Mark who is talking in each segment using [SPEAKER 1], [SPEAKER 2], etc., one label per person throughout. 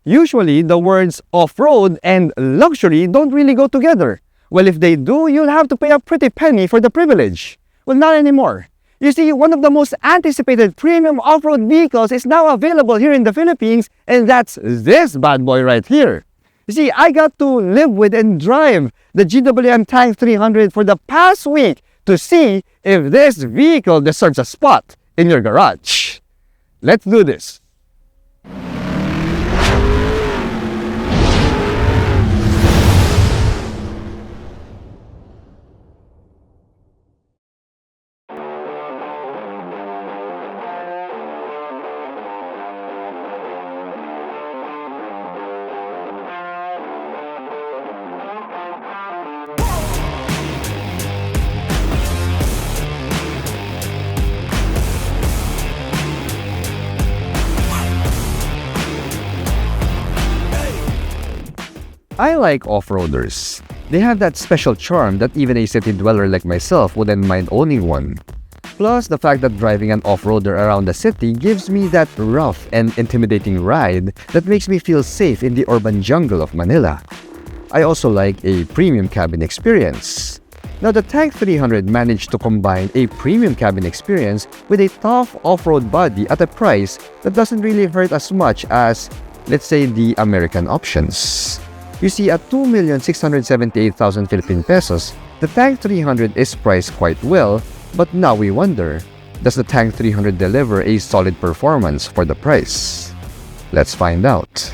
[SPEAKER 1] Usually, the words off-road and luxury don't really go together. Well, if they do, you'll have to pay a pretty penny for the privilege. Well, not anymore. You see, one of the most anticipated premium off-road vehicles is now available here in the Philippines, and that's this bad boy right here. You see, I got to live with and drive the GWM Tank 300 for the past week to see if this vehicle deserves a spot in your garage. Let's do this. I like off-roaders. They have that special charm that even a city dweller like myself wouldn't mind owning one. Plus, the fact that driving an off-roader around the city gives me that rough and intimidating ride that makes me feel safe in the urban jungle of Manila. I also like a premium cabin experience. Now, the Tank 300 managed to combine a premium cabin experience with a tough off-road body at a price that doesn't really hurt as much as, let's say, the American options. You see, at 2,678,000 Philippine pesos, the Tank 300 is priced quite well, but now we wonder, does the Tank 300 deliver a solid performance for the price? Let's find out.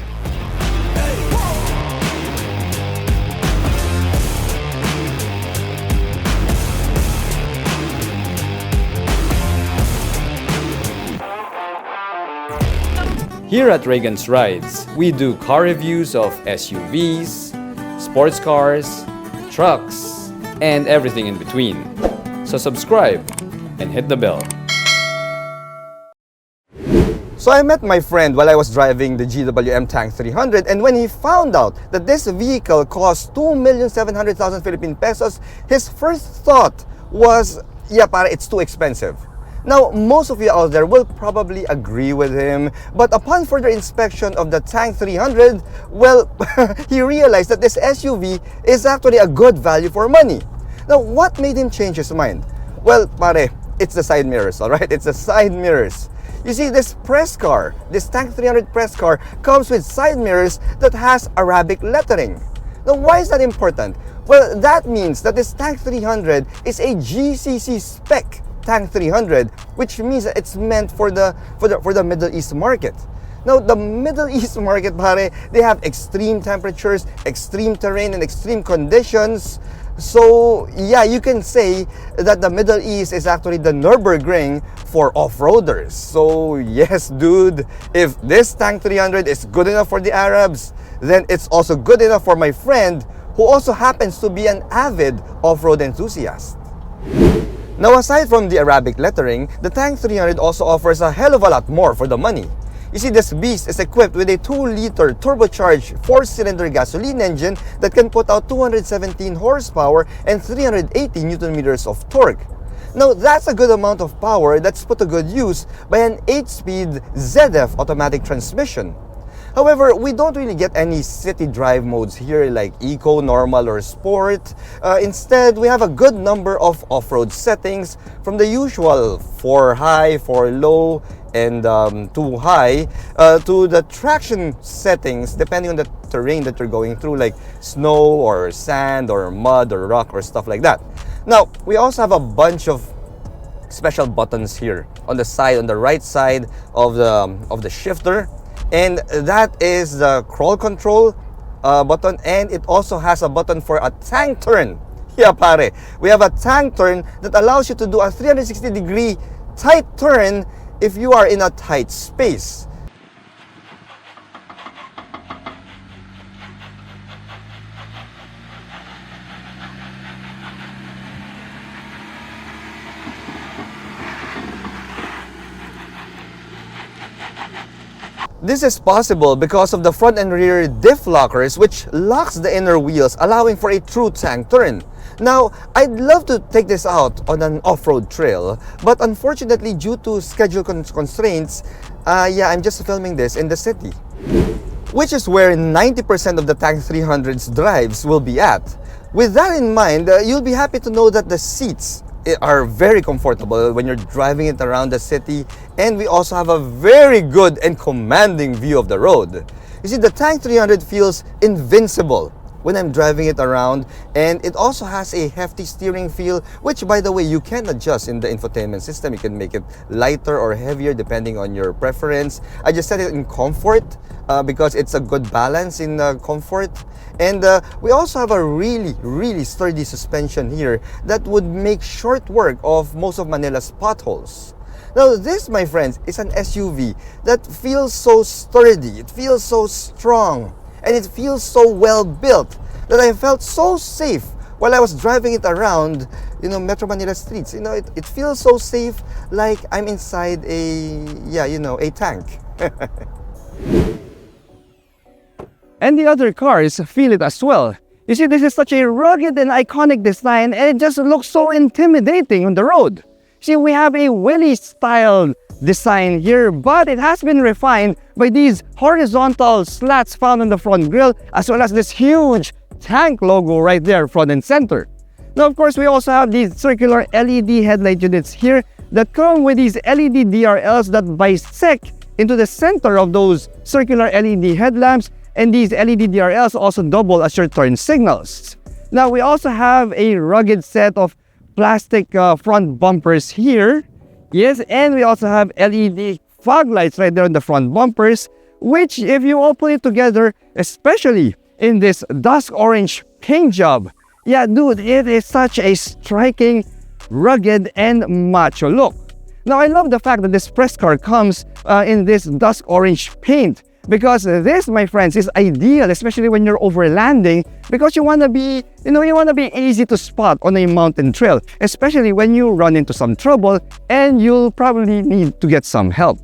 [SPEAKER 2] Here at Reagan's Rides, we do car reviews of SUVs, sports cars, trucks, and everything in between. So subscribe and hit the bell.
[SPEAKER 3] So I met my friend while I was driving the GWM Tank 300, and when he found out that this vehicle costs 2,700,000 Philippine pesos, his first thought was, yeah, para, it's too expensive. Now, most of you out there will probably agree with him, but upon further inspection of the Tank 300, well, he realized that this SUV is actually a good value for money. Now, what made him change his mind? Well, pare, it's the side mirrors, alright? It's the side mirrors. You see, this press car, this Tank 300 press car, comes with side mirrors that has Arabic lettering. Now, why is that important? Well, that means that this Tank 300 is a GCC spec Tank 300, which means that it's meant for the Middle East market. Now, the Middle East market, pare, they have extreme temperatures, extreme terrain, and extreme conditions. So, yeah, you can say that the Middle East is actually the Nürburgring for off-roaders. So, yes, dude, if this Tank 300 is good enough for the Arabs, then it's also good enough for my friend, who also happens to be an avid off-road enthusiast. Now, aside from the Arabic lettering, the Tank 300 also offers a hell of a lot more for the money. You see, this beast is equipped with a 2-liter turbocharged 4-cylinder gasoline engine that can put out 217 horsepower and 380 Nm of torque. Now, that's a good amount of power that's put to good use by an 8-speed ZF automatic transmission. However, we don't really get any city drive modes here like Eco, Normal, or Sport. Instead, we have a good number of off-road settings, from the usual 4 high, 4 low, and 2 high, to the traction settings depending on the terrain that you're going through, like snow or sand or mud or rock or stuff like that. Now, we also have a bunch of special buttons here on the side, on the right side of the shifter. And that is the crawl control button, and it also has a button for a tank turn. Yeah, pare. We have a tank turn that allows you to do a 360-degree tight turn if you are in a tight space. This is possible because of the front and rear diff lockers, which locks the inner wheels, allowing for a true tank turn. Now, I'd love to take this out on an off-road trail, but unfortunately, due to schedule constraints, I'm just filming this in the city. which is where 90% of the Tank 300's drives will be at. With that in mind, you'll be happy to know that the seats are very comfortable when you're driving it around the city, and we also have a very good and commanding view of the road. You see, the Tank 300 feels invincible when I'm driving it around, and it also has a hefty steering feel, which, by the way, you can adjust in the infotainment system. You can make it lighter or heavier depending on your preference. I just set it in comfort because it's a good balance in comfort. And we also have a really sturdy suspension here that would make short work of most of Manila's potholes. Now this, my friends, is an SUV that feels so sturdy, it feels so strong, and it feels so well built that I felt so safe while I was driving it around, Metro Manila streets. It feels so safe, like I'm inside a tank.
[SPEAKER 1] And the other cars feel it as well. You see, this is such a rugged and iconic design, and it just looks so intimidating on the road. See, we have a Willy-style design here, but it has been refined by these horizontal slats found on the front grille, as well as this huge tank logo right there, front and center. Now, of course, we also have these circular LED headlight units here that come with these LED DRLs that bisect into the center of those circular LED headlamps, and these LED DRLs also double as your turn signals. Now, we also have a rugged set of plastic front bumpers here. Yes, and we also have LED fog lights right there on the front bumpers, which, if you all put it together, especially in this dusk orange paint job, yeah, dude, it is such a striking, rugged, and macho look. Now, I love the fact that this press car comes in this dusk orange paint, because this, my friends, is ideal, especially when you're overlanding, because you want to be, easy to spot on a mountain trail, especially when you run into some trouble and you'll probably need to get some help.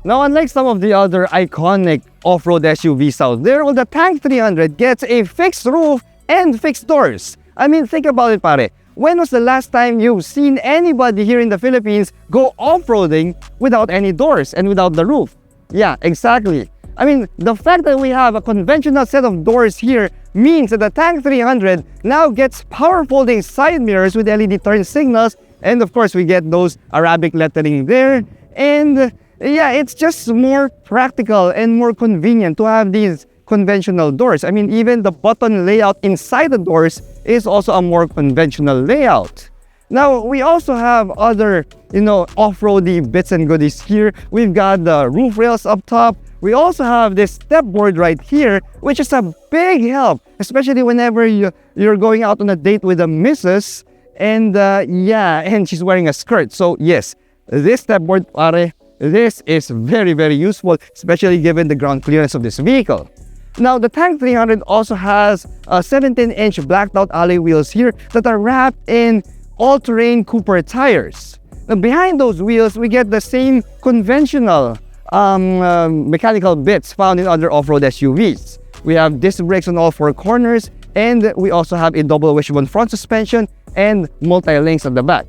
[SPEAKER 1] Now, unlike some of the other iconic off-road SUVs out there, well, the Tank 300 gets a fixed roof and fixed doors. I mean, think about it, pare. When was the last time you've seen anybody here in the Philippines go off-roading without any doors and without the roof? Yeah, exactly. I mean, the fact that we have a conventional set of doors here means that the Tank 300 now gets power folding side mirrors with LED turn signals, and of course we get those Arabic lettering there. And yeah, it's just more practical and more convenient to have these conventional doors. I mean, even the button layout inside the doors is also a more conventional layout. Now, we also have other, off-roady bits and goodies here. We've got the roof rails up top. We also have this step board right here, which is a big help, especially whenever you're going out on a date with a missus, and and she's wearing a skirt. So yes, this step board, pare, this is very useful, especially given the ground clearance of this vehicle. Now, the Tank 300 also has 17-inch blacked out alloy wheels here that are wrapped in all-terrain Cooper tires. Now, behind those wheels, we get the same conventional mechanical bits found in other off-road SUVs. We have disc brakes on all four corners, and we also have a double wishbone front suspension and multi-links at the back.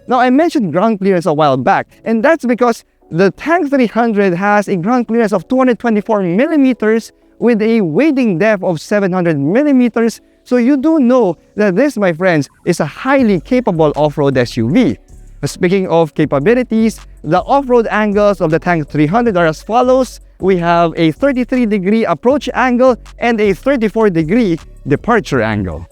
[SPEAKER 1] Now, I mentioned ground clearance a while back, and that's because the Tank 300 has a ground clearance of 224 millimeters with a wading depth of 700 millimeters. So you do know that this, my friends, is a highly capable off-road SUV. Speaking of capabilities, the off-road angles of the Tank 300 are as follows. We have a 33-degree approach angle and a 34-degree departure angle.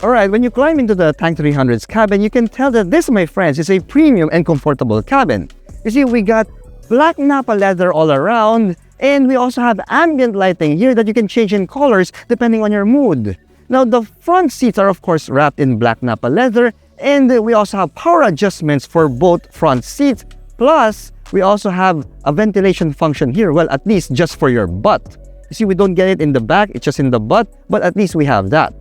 [SPEAKER 1] Alright, when you climb into the Tank 300's cabin, you can tell that this, my friends, is a premium and comfortable cabin. You see, we got black Napa leather all around, and we also have ambient lighting here that you can change in colors depending on your mood. Now, the front seats are of course wrapped in black Napa leather, and we also have power adjustments for both front seats, plus we also have a ventilation function here, well, at least just for your butt. You see, we don't get it in the back, it's just in the butt, but at least we have that.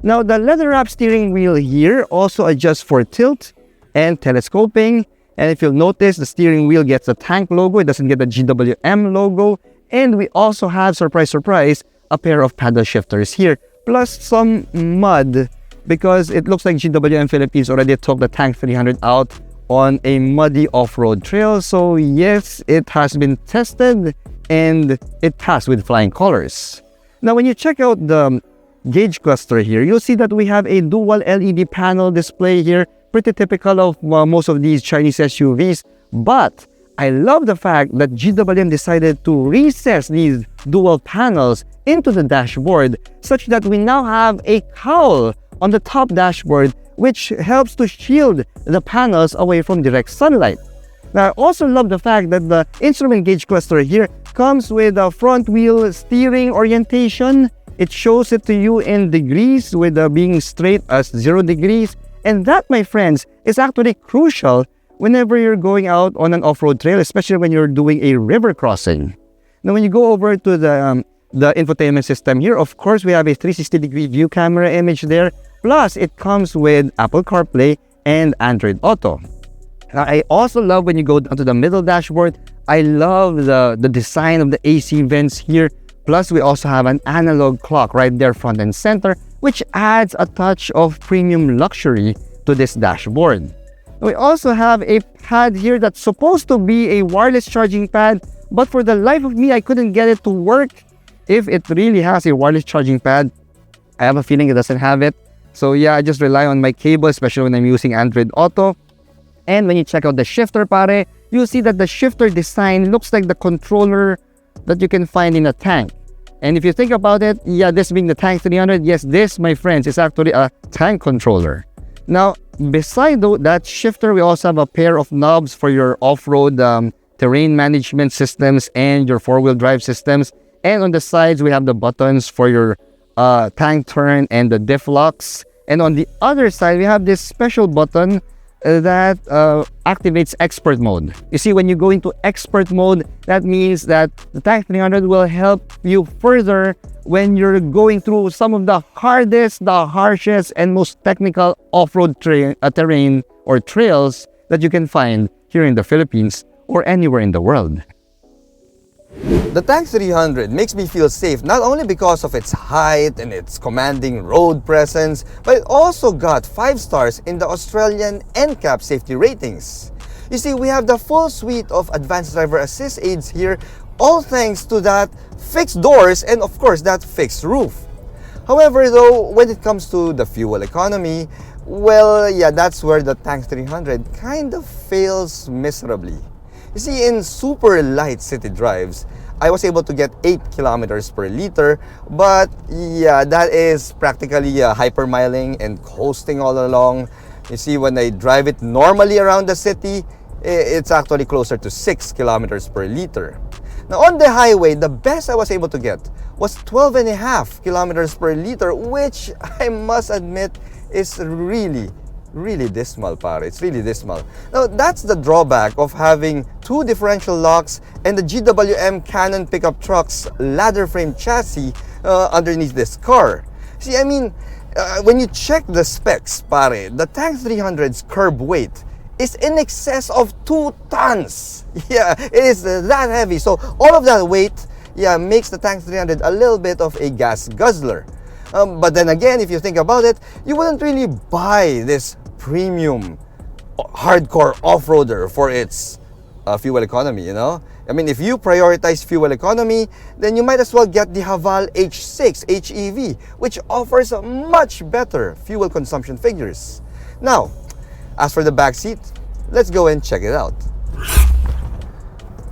[SPEAKER 1] Now, the leather-wrapped steering wheel here also adjusts for tilt and telescoping. And if you'll notice, the steering wheel gets the Tank logo, it doesn't get the GWM logo. And we also have, surprise, a pair of paddle shifters here, plus some mud, because it looks like GWM Philippines already took the Tank 300 out on a muddy off-road trail. So yes, it has been tested and it passed with flying colors. Now when you check out the gauge cluster here, you'll see that we have a dual LED panel display here, pretty typical of most of these Chinese SUVs. But I love the fact that GWM decided to recess these dual panels into the dashboard such that we now have a cowl on the top dashboard, which helps to shield the panels away from direct sunlight. Now, I also love the fact that the instrument gauge cluster here comes with a front wheel steering orientation. It shows it to you in degrees, with being straight as 0 degrees. And that, my friends, is actually crucial whenever you're going out on an off-road trail, especially when you're doing a river crossing. Now, when you go over to the infotainment system here, of course, we have a 360-degree view camera image there. Plus, it comes with Apple CarPlay and Android Auto. Now, I also love when you go down to the middle dashboard, I love the design of the AC vents here. Plus, we also have an analog clock right there front and center, which adds a touch of premium luxury to this dashboard. We also have a pad here that's supposed to be a wireless charging pad, but for the life of me, I couldn't get it to work. If it really has a wireless charging pad, I have a feeling it doesn't have it. So yeah, I just rely on my cable, especially when I'm using Android Auto. And when you check out the shifter, pare, you'll see that the shifter design looks like the controller that you can find in a tank. And if you think about it, yeah, this being the Tank 300, yes, this, my friends, is actually a tank controller. Now, beside that shifter, we also have a pair of knobs for your off-road terrain management systems and your four-wheel drive systems. And on the sides, we have the buttons for your tank turn and the diff locks. And on the other side, we have this special button that activates expert mode. You see, when you go into expert mode, that means that the Tank 300 will help you further when you're going through some of the hardest, the harshest, and most technical off-road terrain or trails that you can find here in the Philippines or anywhere in the world.
[SPEAKER 3] The Tank 300 makes me feel safe not only because of its height and its commanding road presence, but it also got 5 stars in the Australian NCAP safety ratings. You see, we have the full suite of advanced driver assist aids here, all thanks to that fixed doors and of course that fixed roof. However though, when it comes to the fuel economy, well, yeah, that's where the Tank 300 kind of fails miserably. You see, in super light city drives, I was able to get 8 kilometers per liter, but yeah, that is practically hypermiling and coasting all along. You see, when I drive it normally around the city, it's actually closer to 6 kilometers per liter. Now on the highway, the best I was able to get was 12.5 kilometers per liter, which I must admit is really dismal, pare. It's really dismal. Now, that's the drawback of having 2 differential locks and the GWM Cannon pickup truck's ladder frame chassis underneath this car. See, I mean, when you check the specs, pare, the Tank 300's curb weight is in excess of 2 tons. Yeah, it is that heavy. So all of that weight, yeah, makes the Tank 300 a little bit of a gas guzzler. But then again, if you think about it, you wouldn't really buy this premium hardcore off-roader for its fuel economy, you know? I mean, if you prioritize fuel economy, then you might as well get the Haval H6 HEV, which offers much better fuel consumption figures. Now, as for the back seat, let's go and check it out.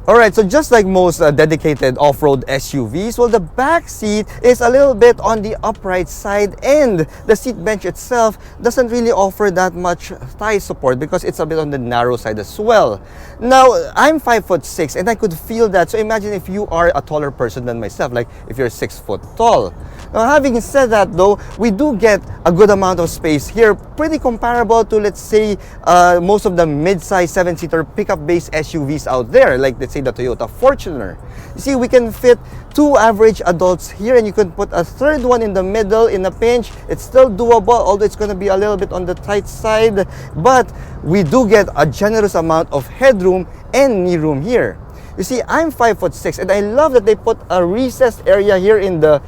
[SPEAKER 3] Alright, so just like most dedicated off-road SUVs, well, the back seat is a little bit on the upright side, and the seat bench itself doesn't really offer that much thigh support because it's a bit on the narrow side as well. Now, I'm 5'6" and I could feel that, so imagine if you are a taller person than myself, like if you're 6 foot tall. Now, having said that though, we do get a good amount of space here, pretty comparable to, let's say, most of the mid-size 7-seater pickup-based SUVs out there, like let's say the Toyota Fortuner. You see, we can fit 2 average adults here, and you can put a 3rd one in the middle in a pinch. It's still doable, although it's going to be a little bit on the tight side, but we do get a generous amount of headroom and knee room here. You see, I'm 5'6", and I love that they put a recessed area here in the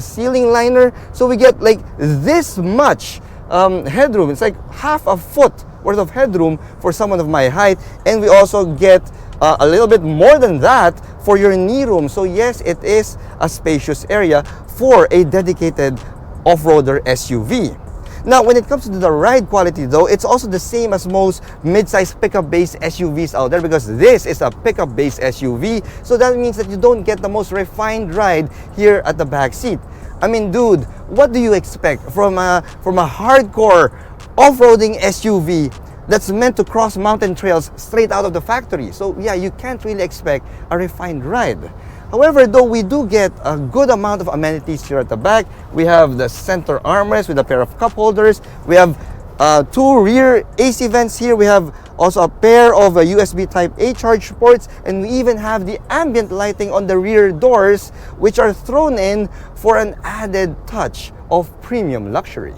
[SPEAKER 3] ceiling liner, so we get like this much headroom. It's like half a foot worth of headroom for someone of my height, and we also get a little bit more than that for your knee room. So yes, it is a spacious area for a dedicated off-roader SUV. Now, when it comes to the ride quality though, it's also the same as most mid-size pickup-based SUVs out there, because this is a pickup-based SUV. So that means that you don't get the most refined ride here at the back seat. I mean, dude, what do you expect from a hardcore off-roading SUV that's meant to cross mountain trails straight out of the factory? So yeah, you can't really expect a refined ride. However, though, we do get a good amount of amenities here at the back. We have the center armrest with a pair of cup holders. We have 2 rear AC vents here. We have also a pair of USB Type-A charge ports, and we even have the ambient lighting on the rear doors, which are thrown in for an added touch of premium luxury.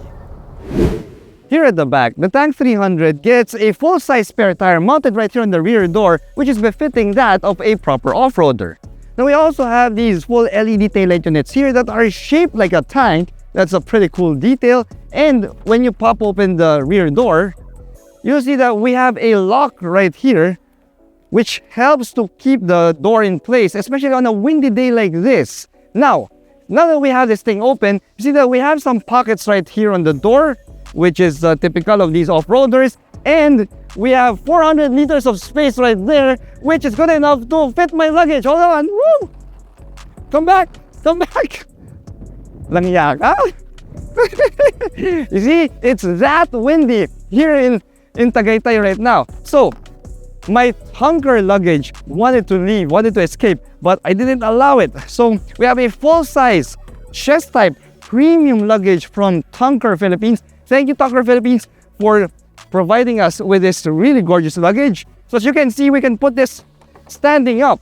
[SPEAKER 1] Here at the back, the Tank 300 gets a full-size spare tire mounted right here on the rear door, which is befitting that of a proper off-roader. Now we also have these full LED taillight units here that are shaped like a tank. That's a pretty cool detail. And when you pop open the rear door, you'll see that we have a lock right here, which helps to keep the door in place, especially on a windy day like this. Now that we have this thing open, you see that we have some pockets right here on the door, which is typical of these off-roaders. And we have 400 liters of space right there, which is good enough to fit my luggage. Hold on. Woo! Come back. Langya ka? You see, it's that windy here in Tagaytay right now. So, my hunker luggage wanted to leave, wanted to escape, but I didn't allow it. So, we have a full-size chest type premium luggage from Tunker Philippines. Thank you, Tunker Philippines, for providing us with this really gorgeous luggage. So as you can see, we can put this standing up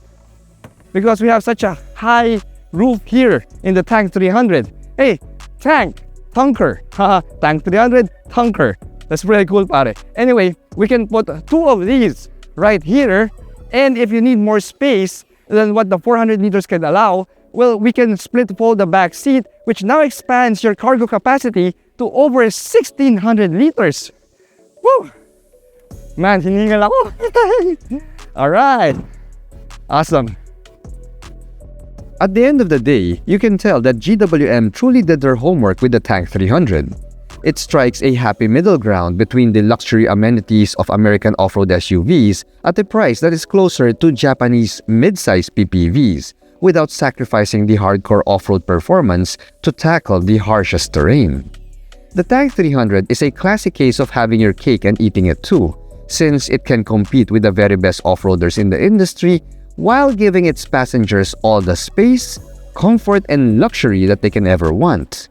[SPEAKER 1] because we have such a high roof here in the Tank 300. Hey, Tunker, Tank 300, Tunker. That's really cool, pare. Anyway, we can put 2 of these right here, and if you need more space than what the 400 liters can allow, well, we can split fold the back seat, which now expands your cargo capacity to over 1,600 liters. Woo! Man, hiningal ako. Alright. Awesome. At the end of the day, you can tell that GWM truly did their homework with the Tank 300. It strikes a happy middle ground between the luxury amenities of American off-road SUVs at a price that is closer to Japanese mid-size PPVs, without sacrificing the hardcore off-road performance to tackle the harshest terrain. The Tank 300 is a classic case of having your cake and eating it too, since it can compete with the very best off-roaders in the industry while giving its passengers all the space, comfort, and luxury that they can ever want.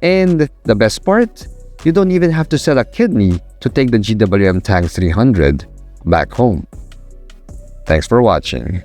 [SPEAKER 1] And the best part, you don't even have to sell a kidney to take the GWM Tank 300 back home. Thanks for watching.